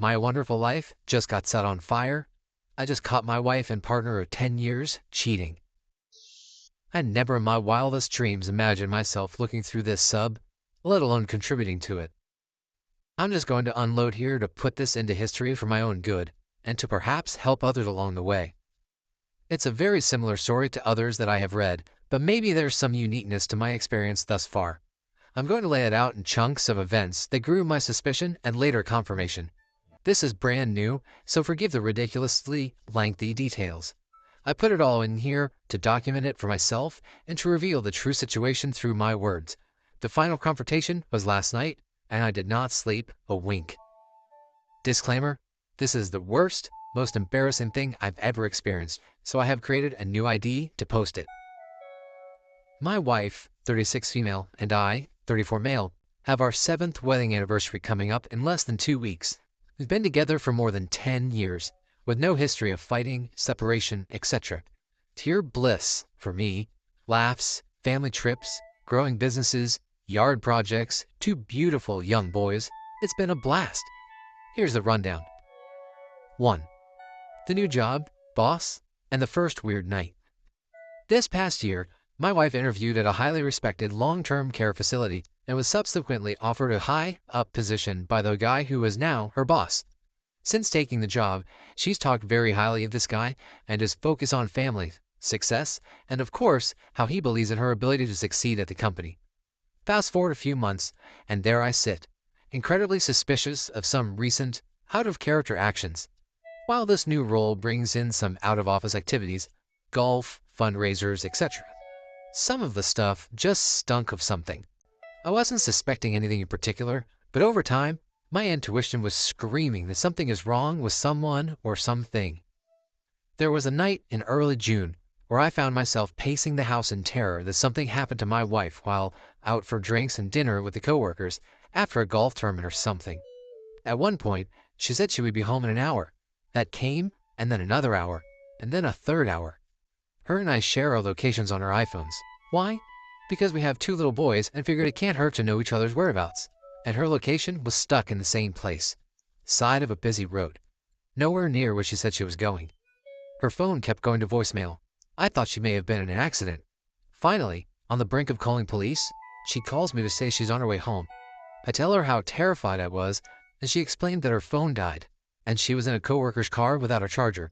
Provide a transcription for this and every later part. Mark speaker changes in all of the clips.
Speaker 1: My wonderful life just got set on fire. I just caught my wife and partner of 10 years cheating. I never in my wildest dreams imagined myself looking through this sub, let alone contributing to it. I'm just going to unload here to put this into history for my own good, and to perhaps help others along the way. It's a very similar story to others that I have read, but maybe there's some uniqueness to my experience thus far. I'm going to lay it out in chunks of events that grew my suspicion and later confirmation. This is brand new, so forgive the ridiculously lengthy details. I put it all in here to document it for myself and to reveal the true situation through my words. The final confrontation was last night, and I did not sleep a wink. Disclaimer, this is the worst, most embarrassing thing I've ever experienced, so I have created a new ID to post it. My wife, 36 female, and I, 34 male, have our 7th wedding anniversary coming up in less than 2 weeks. We've been together for more than 10 years, with no history of fighting, separation, etc. Pure bliss for me, laughs, family trips, growing businesses, yard projects, 2 beautiful young boys. It's been a blast. Here's the rundown. 1. The new job, boss, and the first weird night. This past year, my wife interviewed at a highly respected long-term care facility and was subsequently offered a high-up position by the guy who is now her boss. Since taking the job, she's talked very highly of this guy and his focus on family, success, and of course, how he believes in her ability to succeed at the company. Fast forward a few months, and there I sit, incredibly suspicious of some recent, out-of-character actions. While this new role brings in some out-of-office activities, golf, fundraisers, etc., some of the stuff just stunk of something. I wasn't suspecting anything in particular, but over time, my intuition was screaming that something is wrong with someone or something. There was a night in early June where I found myself pacing the house in terror that something happened to my wife while out for drinks and dinner with the coworkers after a golf tournament or something. At one point, she said she would be home in an hour. That came, and then another hour, and then a third hour. Her and I share our locations on our iPhones. Why? Because we have 2 little boys and figured it can't hurt to know each other's whereabouts. And her location was stuck in the same place. Side of a busy road. Nowhere near where she said she was going. Her phone kept going to voicemail. I thought she may have been in an accident. Finally, on the brink of calling police, she calls me to say she's on her way home. I tell her how terrified I was, and she explained that her phone died, and she was in a coworker's car without a charger.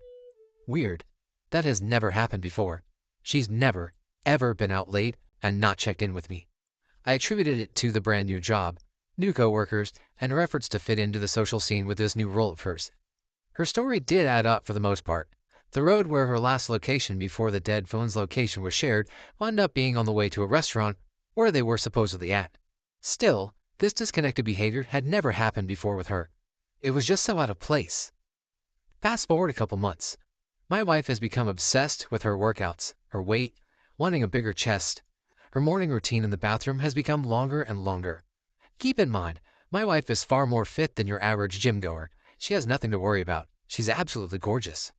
Speaker 1: Weird. That has never happened before. She's never, ever been out late and not checked in with me. I attributed it to the brand new job, new coworkers, and her efforts to fit into the social scene with this new role of hers. Her story did add up for the most part. The road where her last location before the dead phone's location was shared wound up being on the way to a restaurant where they were supposedly at. Still, this disconnected behavior had never happened before with her. It was just so out of place. Fast forward a couple months. My wife has become obsessed with her workouts, her weight, wanting a bigger chest. Her morning routine in the bathroom has become longer and longer. Keep in mind, my wife is far more fit than your average gym goer. She has nothing to worry about. She's absolutely gorgeous.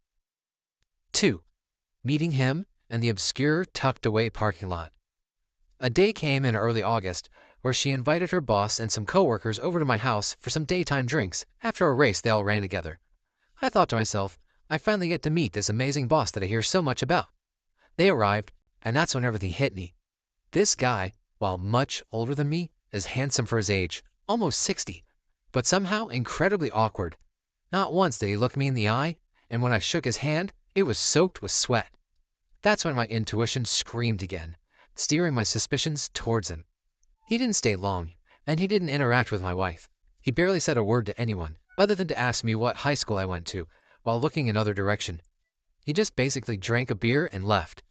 Speaker 1: 2. Meeting him in the obscure, tucked-away parking lot. A day came in early August where she invited her boss and some coworkers over to my house for some daytime drinks after a race they all ran together. I thought to myself, I finally get to meet this amazing boss that I hear so much about. They arrived, and that's when everything hit me. This guy, while much older than me, is handsome for his age, almost 60, but somehow incredibly awkward. Not once did he look me in the eye, and when I shook his hand, it was soaked with sweat. That's when my intuition screamed again, steering my suspicions towards him. He didn't stay long, and he didn't interact with my wife. He barely said a word to anyone, other than to ask me what high school I went to, while looking another direction. He just basically drank a beer and left.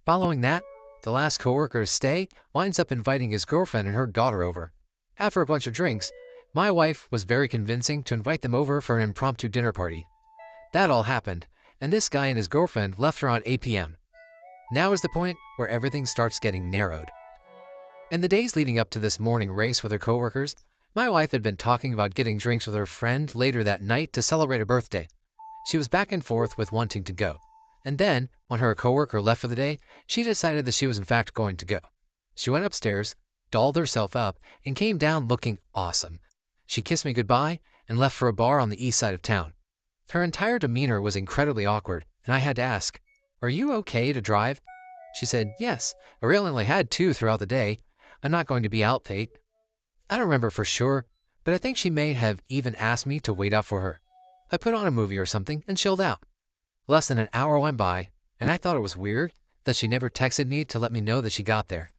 Speaker 1: Following that, the last coworker to stay winds up inviting his girlfriend and her daughter over. After a bunch of drinks, my wife was very convincing to invite them over for an impromptu dinner party. That all happened, and this guy and his girlfriend left around 8 p.m. Now is the point where everything starts getting narrowed. In the days leading up to this morning race with her coworkers, my wife had been talking about getting drinks with her friend later that night to celebrate a birthday. She was back and forth with wanting to go. And then, when her coworker left for the day, she decided that she was in fact going to go. She went upstairs, dolled herself up, and came down looking awesome. She kissed me goodbye, and left for a bar on the east side of town. Her entire demeanor was incredibly awkward, and I had to ask, "Are you okay to drive?" She said, "Yes, I really only had two throughout the day. I'm not going to be out late." I don't remember for sure, but I think she may have even asked me to wait out for her. I put on a movie or something and chilled out. Less than an hour went by, and I thought it was weird that she never texted me to let me know that she got there.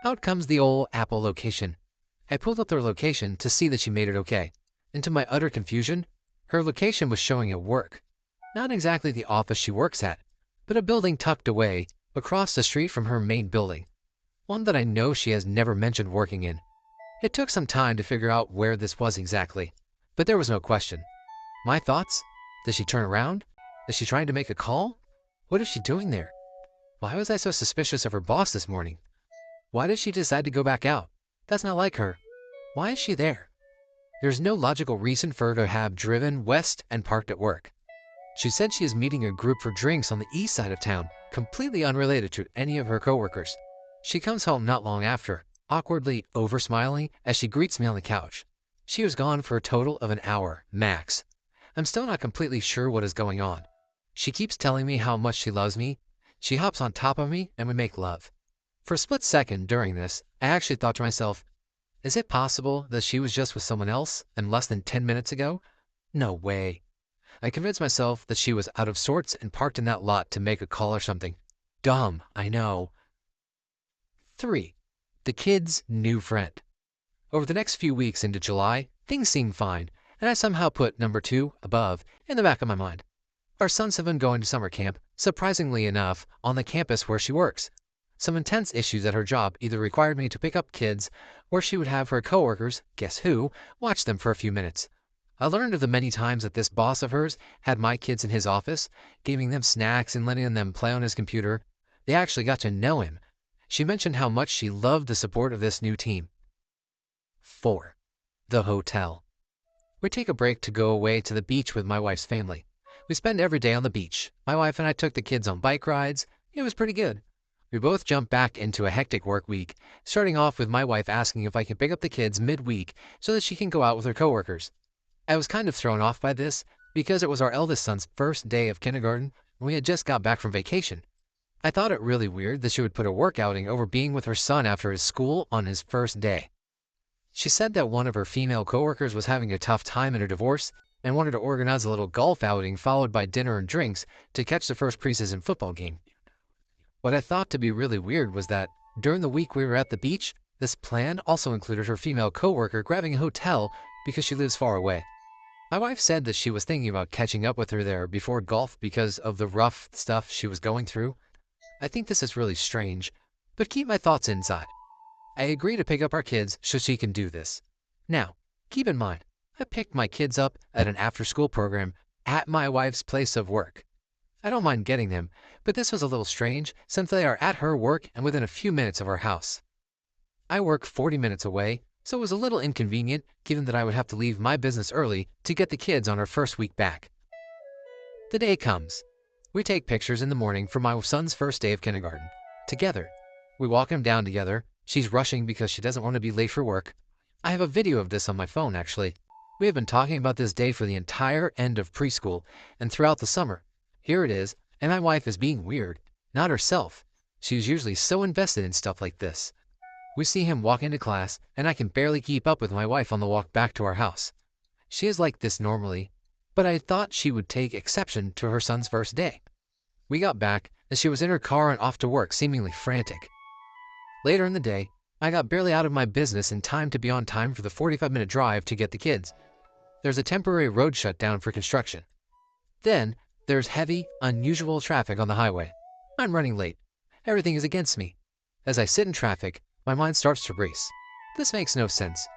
Speaker 1: Out comes the old Apple location. I pulled up their location to see that she made it okay, and to my utter confusion, her location was showing at work. Not exactly the office she works at, but a building tucked away across the street from her main building, one that I know she has never mentioned working in. It took some time to figure out where this was exactly, but there was no question. My thoughts? Did she turn around? Is she trying to make a call? What is she doing there? Why was I so suspicious of her boss this morning? Why did she decide to go back out? That's not like her. Why is she there? There's no logical reason for her to have driven west and parked at work. She said she is meeting a group for drinks on the east side of town, completely unrelated to any of her coworkers. She comes home not long after, awkwardly over-smiling as she greets me on the couch. She was gone for a total of an hour, max. I'm still not completely sure what is going on. She keeps telling me how much she loves me. She hops on top of me and we make love. For a split second during this, I actually thought to myself, is it possible that she was just with someone else and less than 10 minutes ago? No way. I convinced myself that she was out of sorts and parked in that lot to make a call or something. Dumb, I know. 3. The kid's new friend. Over the next few weeks into July, things seemed fine, and I somehow put number 2, above, in the back of my mind. Our sons have been going to summer camp, surprisingly enough, on the campus where she works. Some intense issues at her job either required me to pick up kids, or she would have her coworkers, guess who, watch them for a few minutes. I learned of the many times that this boss of hers had my kids in his office, giving them snacks and letting them play on his computer. They actually got to know him. She mentioned how much she loved the support of this new team. 4. The hotel. We take a break to go away to the beach with my wife's family. We spend every day on the beach. My wife and I took the kids on bike rides. It was pretty good. We both jumped back into a hectic work week, starting off with my wife asking if I could pick up the kids midweek so that she can go out with her coworkers. I was kind of thrown off by this because it was our eldest son's first day of kindergarten and we had just got back from vacation. I thought it really weird that she would put a work outing over being with her son after his school on his first day. She said that one of her female coworkers was having a tough time in her divorce and wanted to organize a little golf outing followed by dinner and drinks to catch the first preseason football game. What I thought to be really weird was that during the week we were at the beach, this plan also included her female coworker grabbing a hotel because she lives far away. My wife said that she was thinking about catching up with her there before golf because of the rough stuff she was going through. I think this is really strange, but keep my thoughts inside. I agree to pick up our kids so she can do this. Now, keep in mind, I picked my kids up at an after-school program at my wife's place of work. I don't mind getting them, but this was a little strange since they are at her work and within a few minutes of our house. I work 40 minutes away, so it was a little inconvenient given that I would have to leave my business early to get the kids on our first week back. The day comes. We take pictures in the morning for my son's first day of kindergarten. Together. We walk him down together. She's rushing because she doesn't want to be late for work. I have a video of this on my phone, actually. We have been talking about this day for the entire end of preschool and throughout the summer. Here it is, and my wife is being weird, not herself. She's usually so invested in stuff like this. We see him walk into class, and I can barely keep up with my wife on the walk back to our house. She is like this normally, but I thought she would take exception to her son's first day. We got back, and she was in her car and off to work, seemingly frantic. Later in the day, I got barely out of my business in time to be on time for the 45-minute drive to get the kids. There's a temporary road shutdown for construction. Then, there's heavy, unusual traffic on the highway. I'm running late. Everything is against me. As I sit in traffic, my mind starts to race. This makes no sense.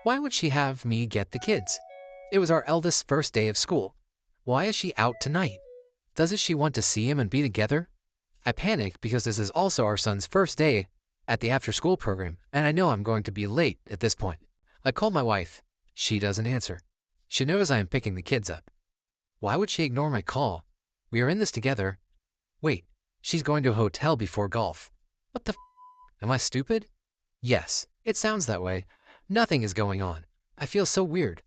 Speaker 1: Why would she have me get the kids? It was our eldest's first day of school. Why is she out tonight? Doesn't she want to see him and be together? I panic because this is also our son's first day at the after-school program, and I know I'm going to be late at this point. I call my wife. She doesn't answer. She knows I am picking the kids up. Why would she ignore my call? We are in this together. Wait, she's going to a hotel before golf. What the f? Am I stupid? Yes, it sounds that way. Nothing is going on. I feel so weird.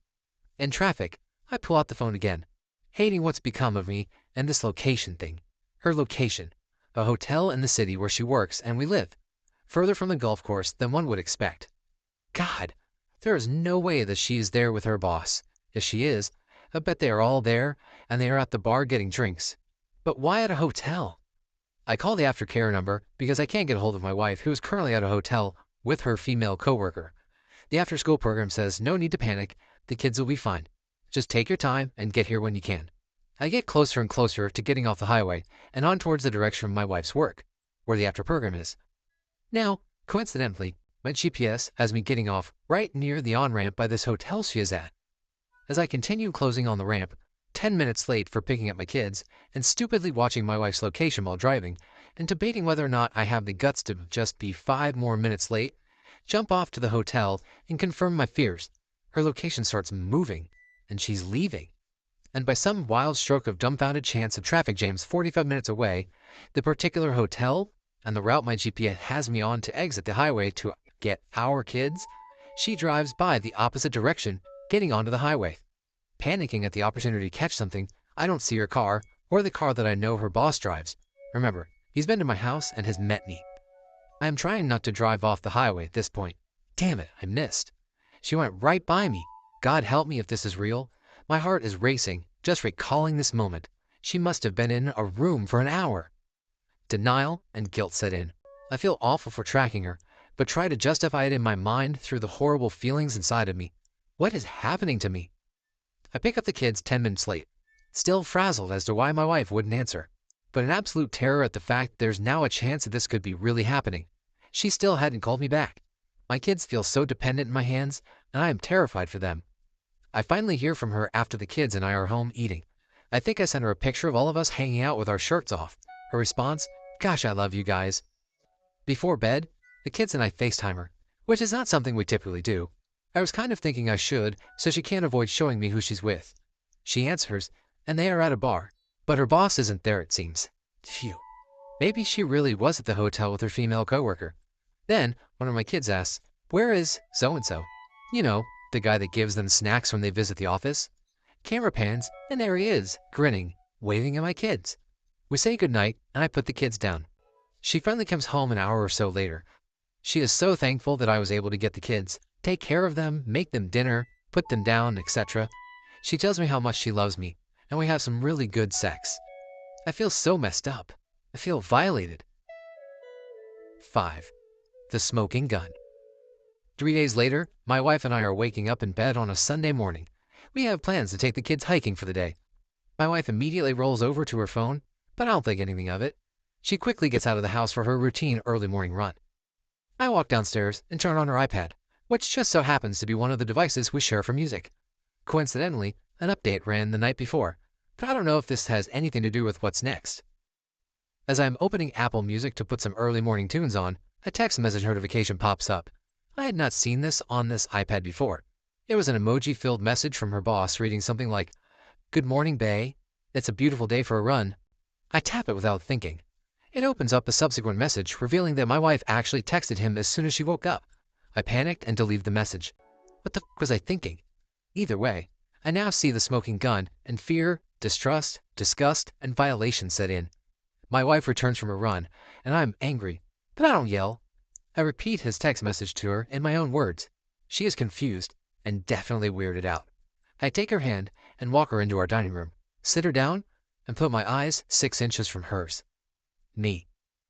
Speaker 1: In traffic, I pull out the phone again, hating what's become of me and this location thing. Her location, a hotel in the city where she works and we live, further from the golf course than one would expect. God, there is no way that she is there with her boss. If she is, I bet they are all there and they are at the bar getting drinks. But why at a hotel? I call the aftercare number because I can't get a hold of my wife, who is currently at a hotel with her female coworker. The after-school program says no need to panic, the kids will be fine. Just take your time and get here when you can. I get closer and closer to getting off the highway and on towards the direction of my wife's work, where the after program is. Now, coincidentally, my GPS has me getting off right near the on-ramp by this hotel she is at. As I continue closing on the ramp, 10 minutes late for picking up my kids, and stupidly watching my wife's location while driving, and debating whether or not I have the guts to just be 5 more minutes late, jump off to the hotel and confirm my fears. Her location starts moving, and she's leaving. And by some wild stroke of dumbfounded chance of traffic jams 45 minutes away, the particular hotel and the route my GPS has me on to exit the highway to get our kids, she drives by the opposite direction, getting onto the highway. Panicking at the opportunity to catch something, I don't see her car or the car that I know her boss drives. Remember, he's been to my house and has met me. I am trying not to drive off the highway at this point. Damn it, I missed. She went right by me. God help me if this is real. My heart is racing, just recalling this moment. She must have been in a room for an hour. Denial and guilt set in. I feel awful for tracking her, but try to justify it in my mind through the horrible feelings inside of me. What is happening to me? I pick up the kids 10 minutes late, still frazzled as to why my wife wouldn't answer, but in absolute terror at the fact there's now a chance that this could be really happening. She still hadn't called me back. My kids feel so dependent in my hands, and I am terrified for them. I finally hear from her after the kids and I are home eating. I think I sent her a picture of all of us hanging out with our shirts off. Her response, "Gosh, I love you guys." Before bed, the kids and I FaceTime her, which is not something we typically do. I was kind of thinking I should, so she can't avoid showing me who she's with. She answers, and they are at a bar, but her boss isn't there, it seems. Phew. Maybe she really was at the hotel with her female coworker. Then, one of my kids asks, "Where is so-and-so?" You know, the guy that gives them snacks when they visit the office. Camera pans, and there he is, grinning, waving at my kids. We say goodnight, and I put the kids down. She finally comes home an hour or so later. She is so thankful that I was able to get the kids, take care of them, make them dinner, put them down, etc. She tells me how much she loves me, and we have some really good sex. I feel so messed up. I feel violated. 5. The smoking gun. 3 days later, my wife and I are waking up in bed on a Sunday morning. We have plans to take the kids hiking for the day. My wife immediately rolls over to her phone, but I don't think anything of it. She quickly gets out of the house for her routine early morning run. I walk downstairs and turn on her iPad, which just so happens to be one of the devices we share for music. Coincidentally, an update ran the night before, but I don't know if this has anything to do with what's next. As I'm opening Apple Music to put some early morning tunes on, a text message notification pops up. I had not seen this on this iPad before. It was an emoji-filled message from her boss reading something like, "Good morning, Bae. It's a beautiful day for a run." I tap it without thinking. It opens up a subsequent message revealing that my wife actually texted him as soon as she woke up. I panicked and deleted the message. What the f was I thinking? Either way, I now see the smoking gun, and fear, distrust, disgust, and violation set in. My wife returns from a run, and I am angry, but I don't yell. I repeat his text message to her in my own words. She is confused and definitely weirded out. I take her hand and walk her into our dining room, sit her down, and put my eyes 6 inches from hers. Me.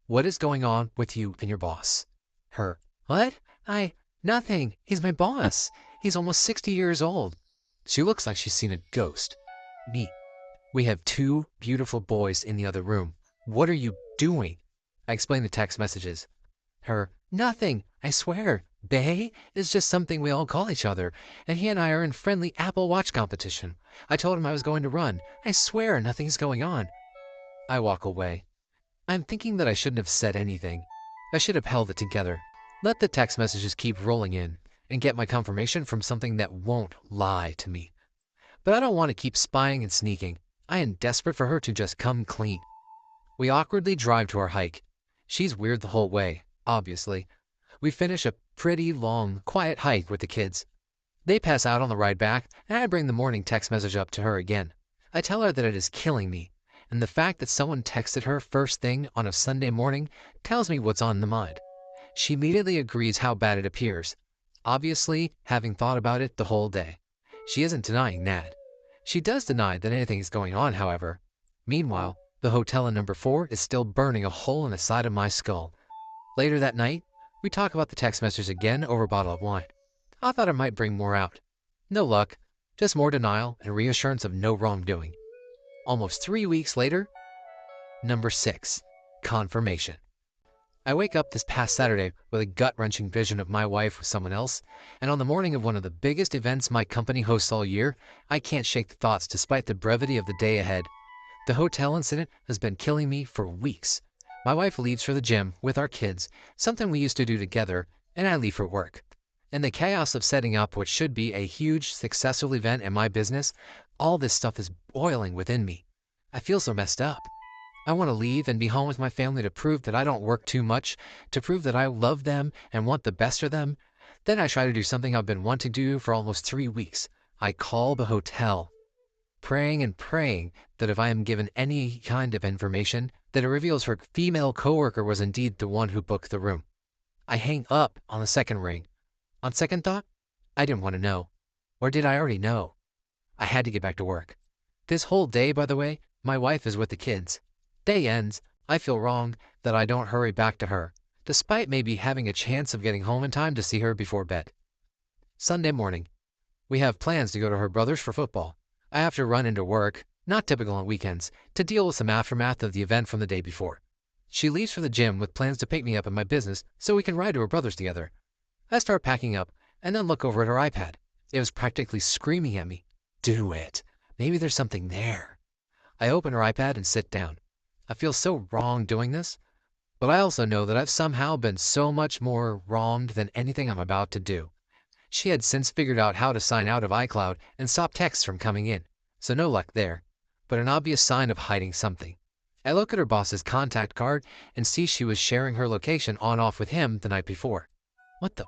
Speaker 1: What is going on with you and your boss? Her. What? Nothing. He's my boss. He's almost 60 years old. She looks like she's seen a ghost. Me. We have 2 beautiful boys in the other room. What are you doing? I explain the text messages. Her. Nothing. I swear. Bae is just something we all call each other, and he and I are in friendly Apple Watch competition. I told him I was going to run. I swear nothing's going on. I walk away. I'm thinking that I shouldn't have said anything. I should have held it together. Let the text messages keep rolling in and get my confirmation from something that won't lie to me. But I don't want to keep spying and sneaking. I am desperate for her to just come clean. We awkwardly drive to our hike. She's weird the whole way, obviously. We finish a pretty long, quiet hike with the kids. They pass out on the ride back, and I bring the morning text message up to her again. I tell her that it is killing me, and the fact that someone texted her first thing on a Sunday morning tells me what's on the mind. She immediately agrees how bad it appears, obviously having thought about it the whole day. She isn't denying that. She does deny that anything is going on, however. Meanwhile, the hotel in number 4 is still burning a hole in the side of my skull. Later that night, we talk about the text message again over a bottle of wine. I thought it might bring more out. No luck, just more denial and reassurance of no wrongdoing. Almost 3 weeks later, number 6, confirmation. I wake up this past Saturday with a gut-wrenching vision of my wife with someone else, and on the morning of one of the biggest events my company hosts all year, I can't shake the thoughts despite the brevity of the day ahead. The hotel incident has been killing me for weeks. My wife leaves for the gym with our kids, something we used to do together, and I leave for work. In the chaos of setting up what should be a huge, successful event in my business, all this stuff is boiling within me. I feel so messed up. I want to leave and be home with my family to prove that I don't work too much, to prove that I love them and want the best for them. Then I try to do something I've been wanting to do for almost 3 weeks. I call the hotel, praying and praying that if I am given any kind of information, that it reveals her female coworker was indeed the one who booked the room. I hang up on the second ring. On second thought, I didn't want to know. Or did I already know? I had to get back to work. This whole day, by the way, my wife is with the kids. Day ends, I feel wrong that I don't hurry back to her, despite maybe having a chance of getting home in time to see her before bed. Sunday morning. We have plans to go to her brother's for football. I have to run into work, not typical on weekends, to deal with some aftermath of the event from the day before. She leaves for the gym with plans to pick me up at my business so we can ride to her brother's together. I start packing up and then look over at her iPad. It was practically screaming at me. Do it. Maybe there's something there. I open her iPad and sit down. I feel so wrong doing this, but I also know that I've somehow been so much more wronged than anything I'm about to do. She had since figured out how to sign out of iCloud and stop texts from coming in, so no luck there, but an obvious sign of hiding something. I look at her boss's contact card and see she was sharing her location on-off with him the night before. What the?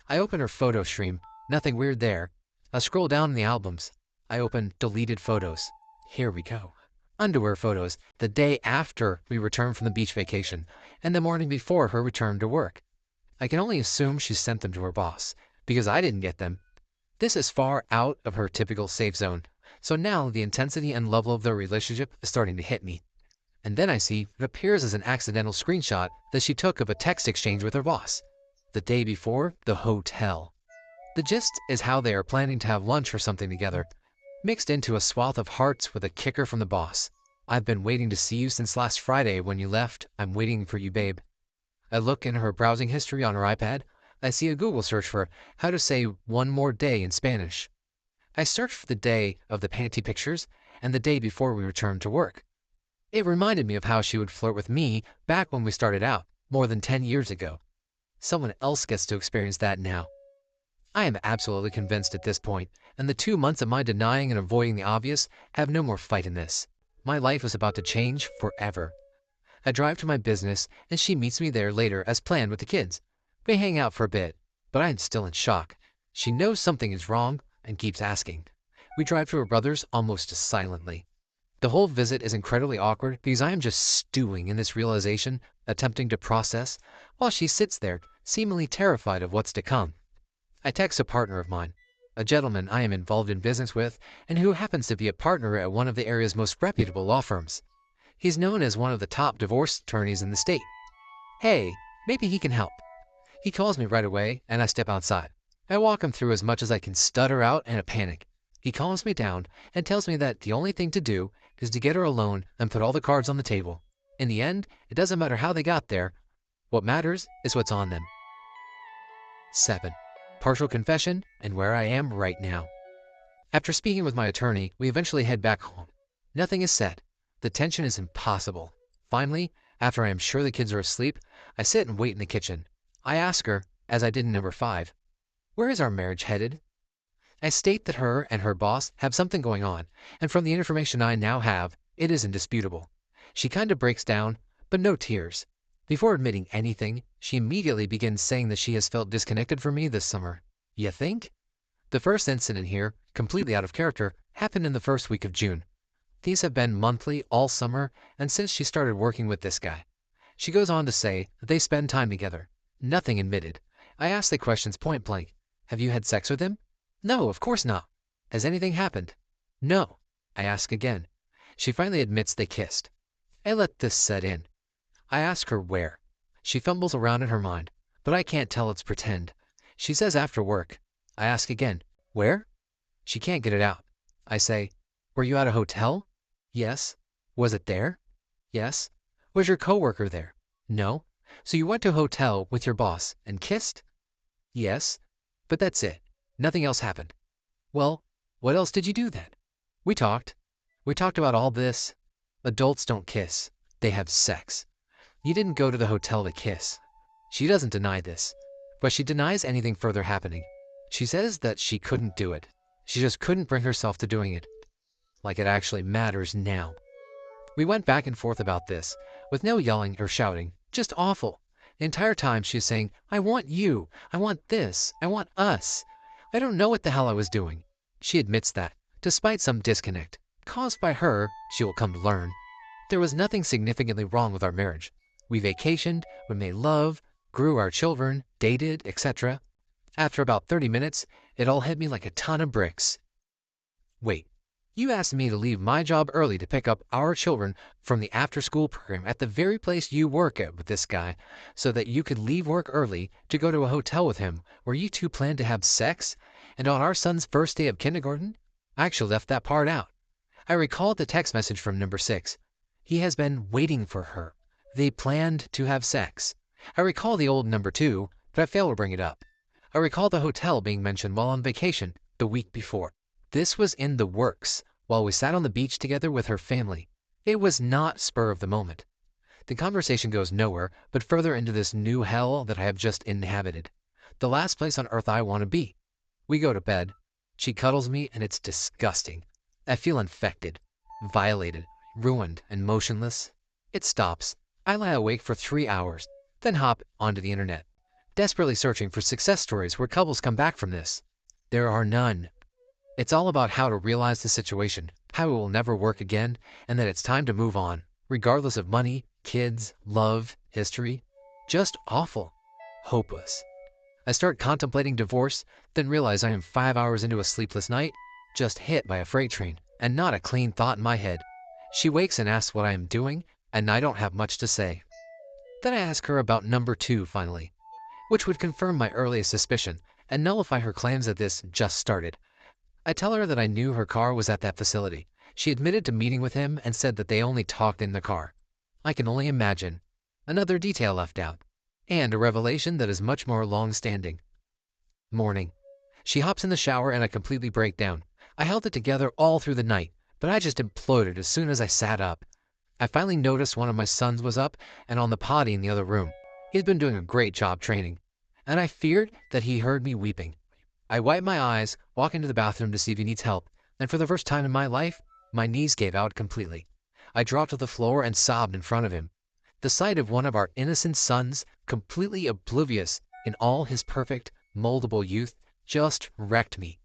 Speaker 1: I open her photo stream, nothing weird there. I scroll down in the albums. I open deleted photos. Here we go. Underwear photos the day after we returned from the beach vacation and the morning before her return to work. I can only assume she sent them to her boss, because I didn't get them. This is far out of her typical safe zone, so now the intensity and level of their relationship is starting to hit me. And then I see what appears as an accidental screenshot that she took of a text exchange with her boss, the day before the hotel. The gist is how they are planning to have lunch or something together, mixed into a swath of hearts with a kicker from the boss. I've been waiting to see you since last Friday when you left. I'm waiting for you, babe. I look in her browsing history on her iPad. I see a Google search for how to say one more day in Spanish. I searched for the day of the panty pictures and the day before we returned to work. It reminded me of how she would flirt with me back when we started out, more than 10 years ago. Someone else gets to experience that now. I am absolutely convinced at this point, and the 2 months of my denying and avoiding the obvious have no more fight in this. My life is about to change forever. I drive to my business, and she meets me there later as planned with the kids. We hang out for a bit, but I'm still in shock. She knows something is wrong and keeps asking. We drive to her brother's almost silently. The whole visit is incredibly awkward because I am just stewing in this realization, attempting to process, while she sits there, seemingly terrified of what's to come. I text a partner of mine, a gentleman I am involved in business with, and who happens to be a partner at one of the area's most reputable law firms. He's known as one of the top divorce attorneys in the state. Hey, maybe he can help. He calls me right away, and I step outside. I walk him through as much as I can stutter out in a panic. He calms me down and tells me that the only thing to do is to get her alone and put all the cards on the table. In the end, it doesn't matter how they got there. What matters is what's on them. 7. Partial confession and where I am right now. After speaking with my attorney, we eventually head back home. Nothing is said. The tension is impossible. Finally, after I am sure the kids are asleep, I sit and wait in the kitchen. I ask her, as I did in number 5, where is our marriage headed? I state that her and her boss have something going on, and from the information I now have, it is indisputable. She kind of breaks down, but no tears. Before admitting anything, she immediately begins saying that she has felt disconnected from me this summer. You think? The first incident here, completely out of character, happened in the first week of June. These have been monthly all summer and since she started working with this guy. She goes on to say that they spend time together. Nothing admitted. I ask the questions point blank. Have you had sex with him? No, of course not. Has anything happened? No. I ask again. She finally admits they kissed. I let this set in. I ask her where. She fumbles around in her mind, but I can't tell it's pretend. She says after work. I ask again, where? She can't get it out. I say, were you at a hotel? Yes. Was it there? Yes. Was your coworker there? No. So you went to a hotel with your boss and kissed? Yes. But that's it. Nothing else happened. Well, what else did you do then? We talked. We talked about all this. Adults don't kiss. They have sex. You didn't go to the hotel to kiss. She doesn't deny this, but she denies anything further happening. She says that she couldn't do it. She just couldn't bring herself to doing it. Like it actually matters now. We went back and forth about this, with no yelling or shouting, just awful. The entire time she is saying, I want you, I want this, I want us. I don't know what the hell I was doing. She admits that, despite some disconnect, caused by her, she will come to learn. There was nothing significantly wrong with our marriage. We vacationed, we made love, grew our children, dated, etc. After about 30 minutes, it all hit me like a ton of bricks. Wait, you asked me to leave my job early to pick up our children from the after-school program at the very place you work at with this guy so that you could leave work early to go to a hotel with him where you two planned to have sex? And on our son's first day of kindergarten? I actually left that part out. I recalled the text message from number 6. He has been waiting for her. They planned to have sex. I recall the old number 2, but I failed to bring it up. I recall the hotel being mentioned while on vacation the week before. This was in the works while we sat on the beach together with her family. It was not spur of the moment. The conversation goes nowhere but further into this new hell that I have just inhabited. The last place on earth I want to be. We go to bed. She cuddles me and it's disgusting. I feel infected, violated, ruined, and motionless. It stops. I lie awake for 3 hours, then hop onto the internet, desperately searching for success stories where couples come back from this. There are none. It's all about how to realize the situation, how it will never work again, and that it's time to move on, regardless of money, kids, love, history. Just awful. Hopeless. I start contemplating divorce, then realize I am 5 hours into a sleepless night, just hit by a freight train, and not a clean thought in my head. She wakes and asks what I am doing, and I don't have much to say. Then I ask her about number 2 finally, which would confirm my earliest suspicion and nullify her claims that this just started. I tell her that I knew her car was at that facility. She admitted to meeting with him and said that they only talked in the car. I can only imagine. Another detail left out. And a revelation that is much more long-standing. Morning. She hops in the shower and I completely break down. I held it together all through the night, but I just imploded as soon as I sat up. I finally noticed one of my sons was up and on the potty in the other room. He had been doing a great job training, and I feared that he heard me weeping. I wipe my eyes, walk into the bathroom to see if he needs help, and for the first time in my life, my knees gave out completely. I dropped to the floor and sobbed in front of him. The sight of one of our innocent sons, completely oblivious in all his perfect, moldable youth, just wrecked me.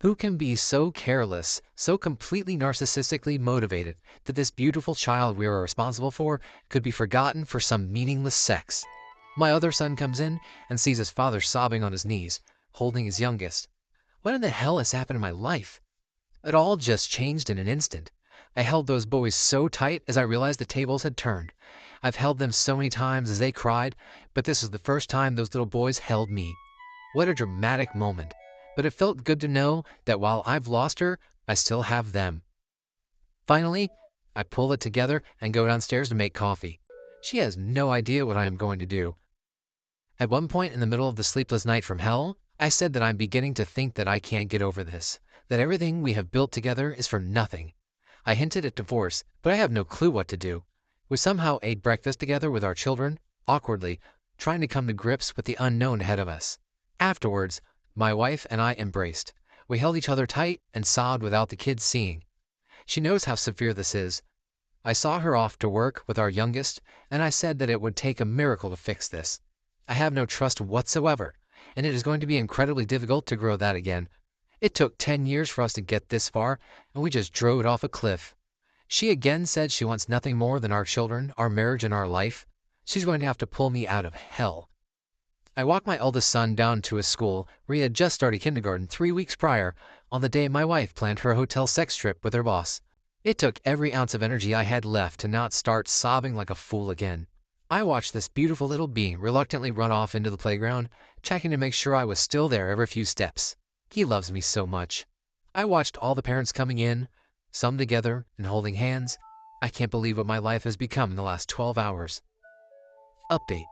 Speaker 1: Who can be so careless, so completely narcissistically motivated that this beautiful child we are responsible for could be forgotten for some meaningless sex? My other son comes in and sees his father sobbing on his knees, holding his youngest. What in the hell has happened in my life? It all just changed in an instant. I held those boys so tight as I realized the tables had turned. I've held them so many times as they cried, but this was the first time those little boys held me. What a dramatic moment. But it felt good to know that while I've lost her, I still have them. Finally, I pull it together and go downstairs to make coffee. She has no idea what I am going to do. At one point in the middle of the sleepless night from hell, I said that I'm beginning to think that I can't get over this, that everything we have built together is for nothing. I hinted at divorce, but I have no clue what to do. We somehow ate breakfast together with our children, awkwardly, trying to come to grips with the unknown ahead of us. Afterwards, my wife and I embraced. We held each other tight and sobbed without the kids seeing. She knows how severe this is. I saw her off to work with our youngest, and I said that it would take a miracle to fix this. I have no trust whatsoever, and it is going to be incredibly difficult to grow that again. It took 10 years for us to get this far, and we just drove it off a cliff. She again said she wants nothing more than our children, our marriage, and our life. She's going to have to pull me out of hell. I walked my eldest son down to his school, where he had just started kindergarten 3 weeks prior, on the day my wife planned her hotel sex trip with her boss. It took every ounce of energy I had left to not start sobbing like a fool again. I watched this beautiful little being reluctantly run off into the playground, checking to make sure I was still there every few steps. He loves me so much. I watched all the parents coming in, some together and holding hands. I can't believe what my life has become in the last 12 hours. Update.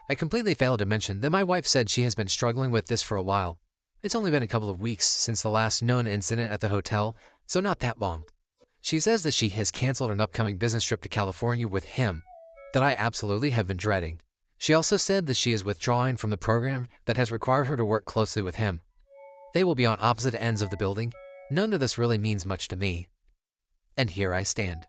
Speaker 1: I completely failed to mention that my wife said she has been struggling with this for a while. It's only been a couple of weeks since the last known incident at the hotel, so not that long. She says that she has canceled an upcoming business trip to California with him, that I absolutely have been dreading. She also said that she is withdrawing from the program that has required her to work closely with him. They will be on opposite ends of the building. None of this really means much to me. And here I stand.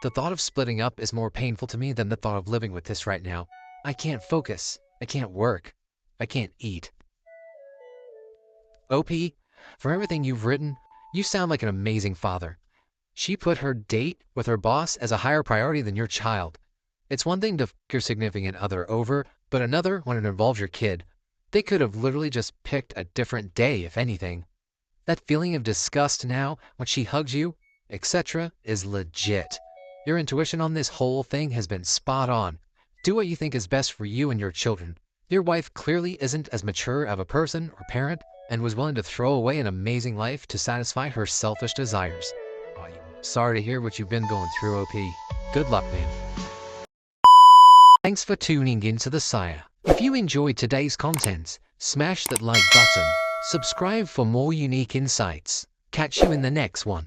Speaker 1: The thought of splitting up is more painful to me than the thought of living with this right now. I can't focus. I can't work. I can't eat. OP, for everything you've written, you sound like an amazing father. She put her date with her boss as a higher priority than your child. It's one thing to f your significant other over, but another when it involves your kid. They could have literally just picked a different day, if anything. That feeling of disgust now when she hugs you, etc., is legit. Your intuition on this whole thing has been spot on. Do what you think is best for you and your children. Your wife clearly isn't as mature of a person or parent and was willing to throw away an amazing life to satisfy her selfish desires. I'm sorry to hear what you've been going through, OP. Good luck, man. Thanks for tuning in to The Sire. If you enjoyed today's content, smash that like button. Subscribe for more unique insights. Catch you in the next one.